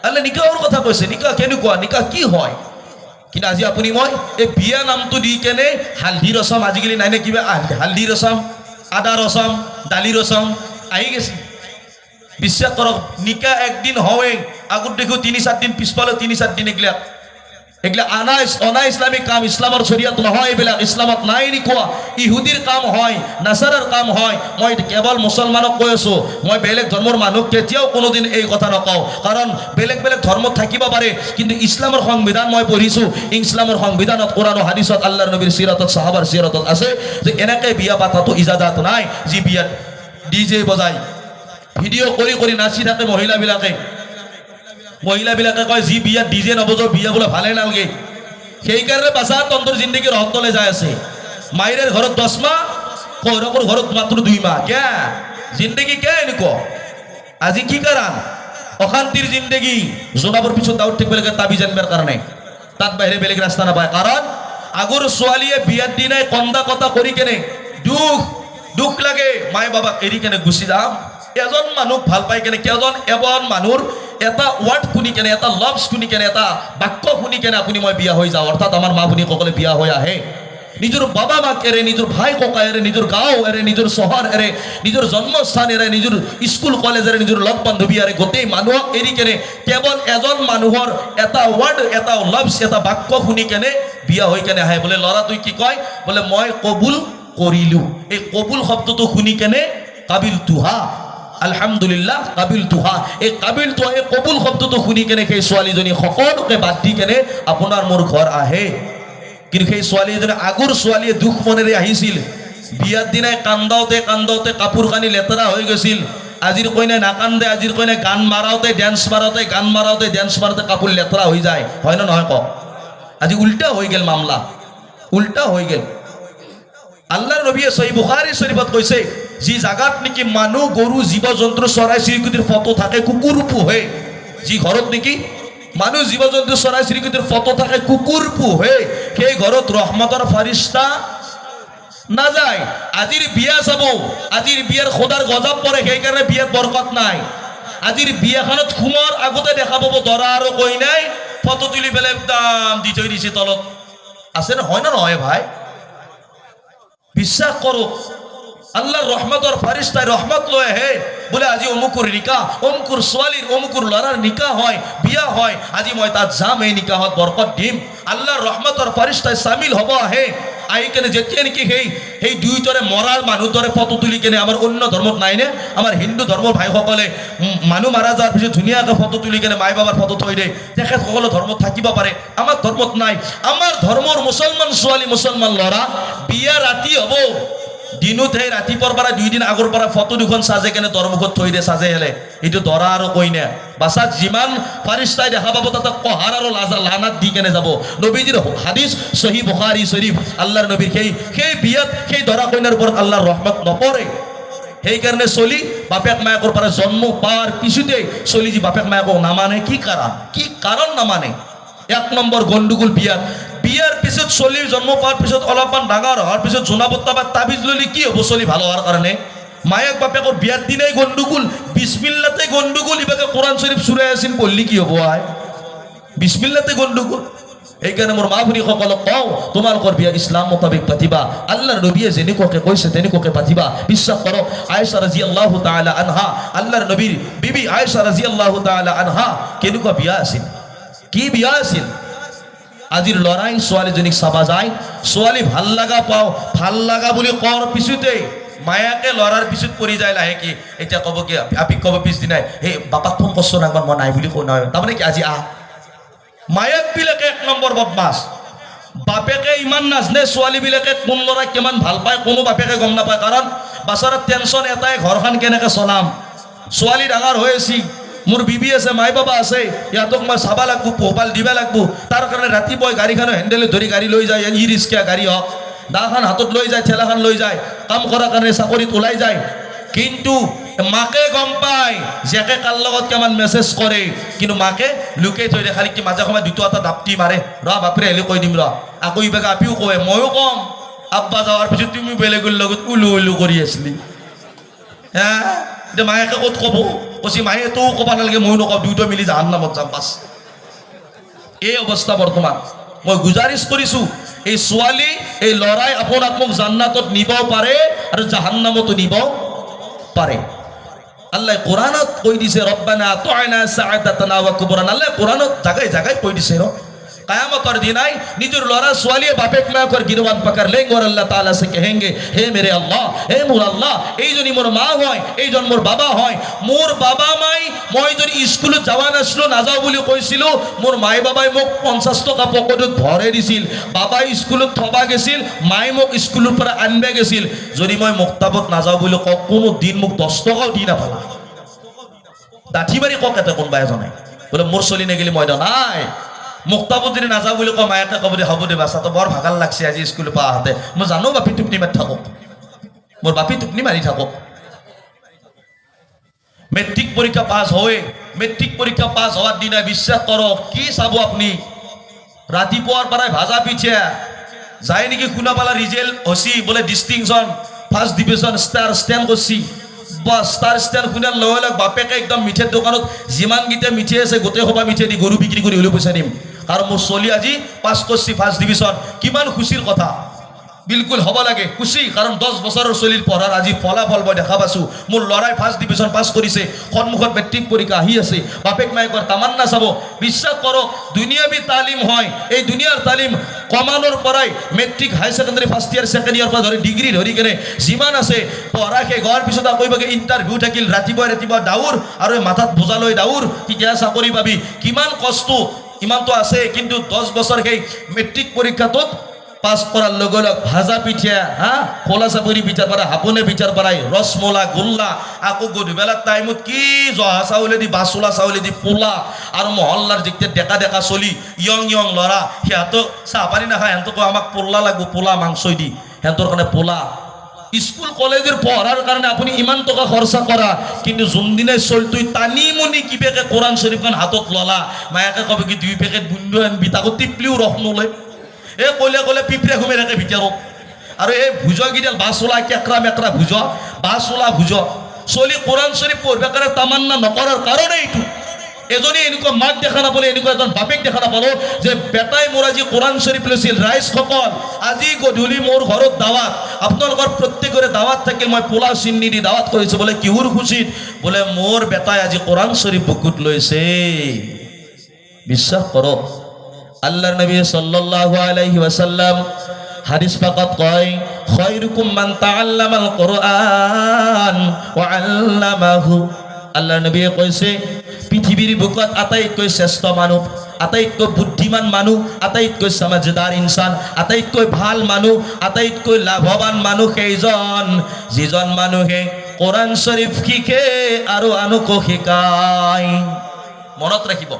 আল্লাহ নিকাহৰ কথা কৈছে। নিকাহ কেনেকুৱা, নিকাহ কি হয়। কিন্তু আজি আপুনি মই এই বিয়া নামটো দি কেনে হালধি ৰচম, আজিকালি নাই নে কিবা হালধি ৰচম, আদা ৰচম, দালি ৰচম আহি গেছে। বিশ্বাস কৰক, নিকাহ একদিন হওঁৱে, আগত দেখো ৩-৪ দিন, পিছফালে ৩-৪ দিন। এগুলা অনা ইসলামিক কাম, ইসলামৰ শরিয়াত নহয় এইবিলাক, ইসলামত নাই নিকোৱা। ইহুদিৰ কাম হয়, নাসাৰাৰ কাম হয়। মই কেৱল মুছলমানক কৈ আছো, মই বেলেগ ধৰ্মৰ মানুহ কেতিয়াও কোনোদিন এই কথা নকওঁ। কাৰণ বেলেগ বেলেগ ধৰ্মত থাকিব পাৰে, কিন্তু ইসলামৰ সংবিধান মই পঢ়িছো। ইসলামৰ সংবিধানত, কোৰআন হাদিছত, আল্লাহৰ নবীৰ সিৰাতত, সাহাবাৰ সিৰাতত আছে যে এনেকে বিয়া পাতাটো ইজাজত নাই। যি বিয়াত ডিজে বজাই ভিডিঅ' কৰি কৰি নাচি থাকে মহিলাবিলাকে কয় যি বিয়াত ডিজে নবজাও বিয়া বোলে ভালে নালগে। সেইকাৰণে বাচা তন্ত্ৰৰ জিন্দগী ৰহত তলে যাই আছে। মায়েৰ ঘৰত 10 মাহ, কৌৰকৰ ঘৰত মাত্ৰ 2 মাহ। কে জিন্দগী কে এনেকুৱা। আজি কি কাৰণ অশান্তিৰ জিন্দগী। জনাবৰ পিছত দাউদ থাকিব লাগে তাবি জানিবৰ কাৰণে, তাত বাহিৰে বেলেগ ৰাস্তা নাপায়। কাৰণ আগৰ ছোৱালীয়ে বিয়াৰ দিনাই কন্দা কটা কৰি কেনে দুখ লাগে, মায়ে বাবাক এৰি কেনে গুচি যাম। এজন মানুহ ভাল পাই কেনে, কেজন এজন মানুহৰ এটা ওয়ার্ড শুনি কেনে, এটা লভস শুনি কেনে, এটা বাক্য শুনি কেনে আপুনি মই বিয়া হৈ যাওঁ। অৰ্থাৎ আমাৰ মা ভনীসকলে বিয়া হৈ আহে, নিজৰ বাবা মাক এৰে, নিজৰ ভাই ককাই এৰে, নিজৰ গাঁও এৰে, নিজৰ চহৰ এৰে, নিজৰ জন্মস্থান এৰে, নিজৰ স্কুল কলেজ এৰে, নিজৰ লগ বান্ধৱী এৰে, গোটেই মানুহক এৰি কেনে কেৱল এজন মানুহৰ এটা ওয়ার্ড, এটা লভস, এটা বাক্য শুনি কেনে বিয়া হৈ কেনে আহে। বোলে ল'ৰাটোই কি কয়, বোলে মই কবুল কৰিলো। এই কবুল শব্দটো শুনি কেনে কাবিল তুহা, আলহামদুলিল্লাহ কাবিল তুহা, এই কাবিল তুহা, এই কবুল শব্দটো শুনি কেনে সেই ছোৱালীজনী সকলোকে বাদ দি কেনে আপোনাৰ মোৰ ঘৰ আহে। কিন্তু সেই ছোৱালীজনী আগৰ ছোৱালীয়ে দুখ মনেৰে আহিছিল। বিয়াৰ দিনাই কান্দাওতে কান্দাওতে কাপোৰ কানি লেতেৰা হৈ গৈছিল। আজিৰ কইনাই নাকান্দে, আজিৰ কইনাই গান মাৰাওতে, ডেন্স মাৰাওতে, গান মাৰাওতে, ডেন্স মাৰাওতে কাপোৰ লেতেৰা হৈ যায়। হয় না নহয় কওক? আজি উল্টা হৈ গেল, মামলা উল্টা হৈ গেল। আল্লাহৰ নবীয়ে সহিহ বুখাৰী শৰীফত কৈছে, যি জাগাত নেকি মানুহ, গৰু, জীৱ জন্তু, চৰাই চিৰিকটিৰ ফটো থাকে, কুকুৰ পোহে, যি ঘৰত নেকি মানুহ, জীৱ জন্তু, চৰাই চিৰিকটিৰ ফটো থাকে, কুকুৰ পোহে, সেই ঘৰত ৰহমতৰ ফাৰিস্তা নাযায়। আজিৰ বিয়া চাব, আজিৰ বিয়াৰ খোদাৰ গজব পৰে, সেইকাৰণে বিয়াত বৰকত নাই। আজিৰ বিয়াখনত সোমৰ আগতে দেখা পাব দৰা আৰু কইনাই ফটো তুলি পেলাই একদম দি থৈ দিছে তলত। আছে না, হয় না নহয় ভাই? বিশ্বাস করো, আল্লাহর রহমতর ফারিস্তায় রহমত লয় হে বলে আজি অমুকুর নিকাহ, অমুকুর ছোৱালীৰ, অমুকুর লৰাৰ নিকাহ হয়, বিয়া হয়। আজি মই তাত যাম, এই নিকাহত বরকত দিম। আল্লাহর রহমতর ফারিস্তায় সামিল হব আহে। আহি কেনে যেতিয়া নেকি সেই দুইটাৰে মৰাৰ মানুহ দৰে ফটো তুলি কেনে, আমাৰ অন্য ধৰ্মত নাই নে? আমাৰ হিন্দু ধৰ্মৰ ভাইসকলে মানুহ মাৰা যোৱাৰ পিছত ধুনীয়াকৈ ফটো তুলি কেনে মাই বাবাৰ ফটো থৈ দিয়ে, তেখেতসকলৰ ধৰ্মত থাকিব পাৰে, আমাৰ ধৰ্মত নাই। আমাৰ ধৰ্মৰ মুছলমান ছোৱালী, মুছলমান ল'ৰা বিয়া ৰাতি হ'ব, দিনত সেই ৰাতিপুৱাৰ পৰা 2 দিন আগৰ পৰা ফটো দুখন সাজে কেনে দৰমুখত থৈ দিয়ে, সাজে হেলে। এইটো দৰা আৰু কইনা বাছাত যিমান ফাৰিস্তাই দেখা পাব তাতে কহাৰ আৰু লানাত দি কেনে যাব। নবীজিৰ হাদিস সহিহ বুখাৰী শৰীফ, আল্লাহৰ নবীৰ সেই বিয়াত সেই দৰা কইনাৰ ওপৰত আল্লাহৰ ৰহমত নপৰে। সেইকাৰণে চলি বাপেক মায়েকৰ পৰা জন্ম পাৱাৰ পিছতে চলি যি বাপেক মায়েকক নামানে, কি কাৰণ নামানে? 1 নম্বৰ গণ্ডগোল বিয়াত। বিয়াৰ পিছত চলিৰ জন্ম পাৱাৰ পিছত অলপমান ডাঙৰ হোৱাৰ পিছত জোনাবত্তা বা তাবিজ ললি কি হ'ব চলি ভালো হোৱাৰ কাৰণে? মায়েক বাপেকৰ বিয়াৰ দিনাই গণ্ডগোল, বিসমিল্লাতে গণ্ডগোল। ইবাকে কোরআন শরীফ সূরা ইয়াসিন পড়লি কি হ'ব? আয় বিসমিল্লাতে গণ্ডগোল। এইকাৰণে মোৰ মা ভনীসকলক কওঁ, তোমালোকৰ বিয়া ইছলাম মোতাবেক পাতিবা। আল্লাহৰ নবীয়ে যেনেকুৱাকে কৈছে তেনেকুৱাকে পাতিবা। বিশ্বাস কৰক, আয়েশা ৰাদিয়াল্লাহু তাআলা আনহা, আল্লাহৰ নবীৰ বিবি আয়েশা ৰাদিয়াল্লাহু তাআলা আনহা কেনেকুৱা বিয়া আছিল, কি বিয়া আছিল। আজিৰ লৰাই ছোৱালীজনীক চাবা যায়, ছোৱালী ভাল লগা পাওঁ, ভাল লগা বুলি কোৱাৰ পিছতে মায়াকে লৰাৰ পিছত পৰি যায় লাহেকে। এতিয়া ক'ব কি, আপিক ক'ব পিছদিনাই, সেই বাপাক ফোন কৰছোন একবাৰ, মই নাই বুলি কওঁ নহয়, তাৰমানে কি আজি মায়াক বিলাকে 1 নম্বৰ বদমাছ। বাপেকে ইমান নাজনে ছোৱালীবিলাকে কোন ল'ৰাই কিমান ভাল পায়, কোনো বাপেকে গম নাপায়। কাৰণ বাছাৰত টেনশ্যন এটাই, ঘৰখন কেনেকৈ চলাম। ছোৱালী ডাঙৰ হৈ আছে, মোৰ বিবি আছে, মাই বাবা আছে, ইহঁতক মই চাবা লাগব, পোহপাল দিবা লাগব। তাৰ কাৰণে ৰাতিপুৱাই গাড়ীখনৰ হেণ্ডেলে ধৰি গাড়ী লৈ যায়, ই ৰিক্সা গাড়ী হওক, দাখন হাতত লৈ যায়, ঠেলাখন লৈ যায়, কাম কৰাৰ কাৰণে চাকৰিত ওলাই যায়। কিন্তু মাকে গম পায় জীয়েকে কাৰ লগত কিমান মেছেজ কৰে, কিন্তু মাকে লুকাই থৈ দিয়ে। খালি কি মাজে সময় 2-এটা দাপটি মাৰে, ৰ বাপৰে আহিলে কৈ দিম ৰ। আকৌ ইবাকে আপিও কয়, ময়ো কম, আব্বা যাৱাৰ পিছত তুমি বেলেগৰ লগত উলু উলু কৰি আছিলি। এতিয়া মায়েকে ক'ত ক'ব? কৈছে মায়ে তো ক'ব নালাগে মই নকওঁ দুয়োটা মিলি জাহান্নামত যাম বাছ এই অৱস্থা বৰ্তমান মই গুজাৰিছ কৰিছোঁ এই ছোৱালী এই ল'ৰাই আপোনাক মোক জান্নাতত নিব পাৰে আৰু জাহান্নামতো নিব পাৰে আল্লাহ কোরআনত কই দিছে রব্বানা আতা'না সাআদাতানা ওয়া কুবরানা আল্লাহ কোরআনত জায়গায় জায়গায় কই দিছে क़यामत दिनाई निजर लड़ा स्वालिए बापेक में कर गिरवान पकड़ लेंगे और अल्लाह ताला से कहेंगे हे मेरे अल्लाह हे मोर अल्लाह এই জনি মোর মা হয় এই জন মোর বাবা হয় মোর বাবা মাই মই যদি স্কুলত যাওয়া নাছিলো নাযাও বুলি কৈছিল মোর মাই বাবাই মোক 50 টাকা পকেটত ভৰাই দিছিল বাবাই স্কুলত থবা গেছিল মাই মোক স্কুলৰ পৰা আনবা গেছিল যদি মই মুক্তাবত নাযাও বুলি কক কোনো দিন মোক 10 টাকাও দি না পালা দাঠি বাৰি কক এটা কোনবা এজনে বলে মোর চলি নেগিলি মই নাই মুক্তাবত যদি নাযাওঁ বুলি কওঁ মায়েকে ক'ব দে হ'ব দে বাছা তো বৰ ভাগাল লাগছে আজি স্কুলৰ পৰা আহোঁতে মই জানো বাপি টোপনি মাৰি থাকক মোৰ বাপি টোপনি মাৰি থাকক মেট্ৰিক পৰীক্ষা পাছ হয় মেট্ৰিক পৰীক্ষা পাছ হোৱাৰ দিনা বিশ্বাস কৰক কি চাব আপুনি ৰাতিপুৱাৰ পৰাই ভাজা পিঠা যায় নেকি শুনা পালা ৰিজাল্ট হচি বোলে distinction first division star stand কৰছি বাস ষ্টাৰ ষ্টেণ্ড শুনাৰ লগে লগে বাপেকে একদম মিঠেৰ দোকানত যিমানকেইটা মিঠে আছে গোটেই সভা মিঠে দি গৰু বিক্ৰী কৰি হ'লেও পইচা দিম কাৰণ মোৰ চলি আজি পাছ কৰিছে ফাৰ্ষ্ট ডিভিজন কিমান খুচিৰ কথা বিলকুল হ'ব লাগে খুচি কাৰণ 10 বছৰৰ চলিৰ পঢ়াৰ আজি ফলাফল মই দেখা পাইছোঁ মোৰ ল'ৰাই ফাৰ্ষ্ট ডিভিজন পাছ কৰিছে সন্মুখত মেট্ৰিক পৰীক্ষা আহি আছে বাপেক মায়েকৰ তামান্না চাব বিশ্বাস কৰক দুনিয়াবী তালিম হয় এই দুনিয়াৰ তালিম কমানৰ পৰাই matric high secondary first year second year পৰা ধৰি ডিগ্ৰী ধৰি কেনে যিমান আছে পঢ়া শেষ হোৱাৰ পিছত আকৌ ইণ্টাৰভিউ থাকিল ৰাতিপুৱা দাউৰ আৰু মাথাত বোজা লৈ দাউৰ তেতিয়া চাকৰি পাবি কিমান কষ্ট ইমানটো আছে কিন্তু 10 বছৰ সেই মেট্ৰিক পৰীক্ষাটোত পাস করার লগে লগ ভাজা পিঠা হ্যাঁ খোলা চাপৰি পিঠাৰ পৰা হাপনে পিঠাৰ পৰাই ৰসমলা গোল্লা আকৌ গধুবেলা টাইমত কি জহা চাউলে দি বাচুলা চাউলে দি পোলা আৰু মহল্লাৰ যেতিয়া ডেকা ডেকা চলি ইয়ং ল'ৰা সিহঁতক চাহ পানী নাখায় সিহঁতক আমাক পোলা লাগব পোলা মাংসই দি সিহঁতৰ কাৰণে পোলা স্কুল কলেজৰ পঢ়াৰ কাৰণে আপুনি ইমান টকা খৰচা কৰা কিন্তু যোনদিনে চলতুই টানি মুনি কিবাকে কোরআন শরীফখন হাতত ললা মায়াকে কবে কি 2 পেকেট বুন্দু আনবি তাকো টিপলিও ৰখ নলয় এ কলে কলে পিঁপড়ে ঘুমে থাকে ভিতৰত আৰু এই ভুজগিডাল বাচলা কেকৰা মেকৰা বাচলা ভুজ চলি কোরআন শরীফ পঢ়িবৰ কাৰণে তামান্না নকৰাৰ কাৰণে এইটো এজনী এনেকুৱা মাক দেখা নাপালে এনেকুৱা এজন বাপেক দেখা নাপালো যে বেটাই মোৰ আজি কোরআন শরীফ লৈছিল ৰাইজ সকল আজি গধূলি মোৰ ঘৰত দাৱাত আপোনালোকৰ প্ৰত্যেকৰে দাৱাত থাকিল মই পোলা চিন্নি দি দাৱাত কৰিছোঁ বোলে কিহুৰ খুচিত বোলে মোৰ বেটাই আজি কোরআন শরীফ বুকুত লৈছে বিশ্বাস কৰক আল্লাহর নবী সাল্লাল্লাহু আলাইহি ওয়াসাল্লাম হাদিস পাকত কয় খায়রুকুম মান তাআল্লামাল কুরআন ওয়া আল্লামাহু আল্লাহর নবী কইছে পৃথিবীর বুকত আটাইতকৈ শ্ৰেষ্ঠ মানুহ আটাইতকৈ বুদ্ধিমান মানুহ আটাইতকৈ সমাজদাৰ ইনসান আটাইতকৈ ভাল মানুহ আটাইতকৈ লাভৱান মানুহ সেইজন যিজন মানুহে কোরআন শরীফ শিকে আৰু আনকো শিকায় মনত ৰাখিব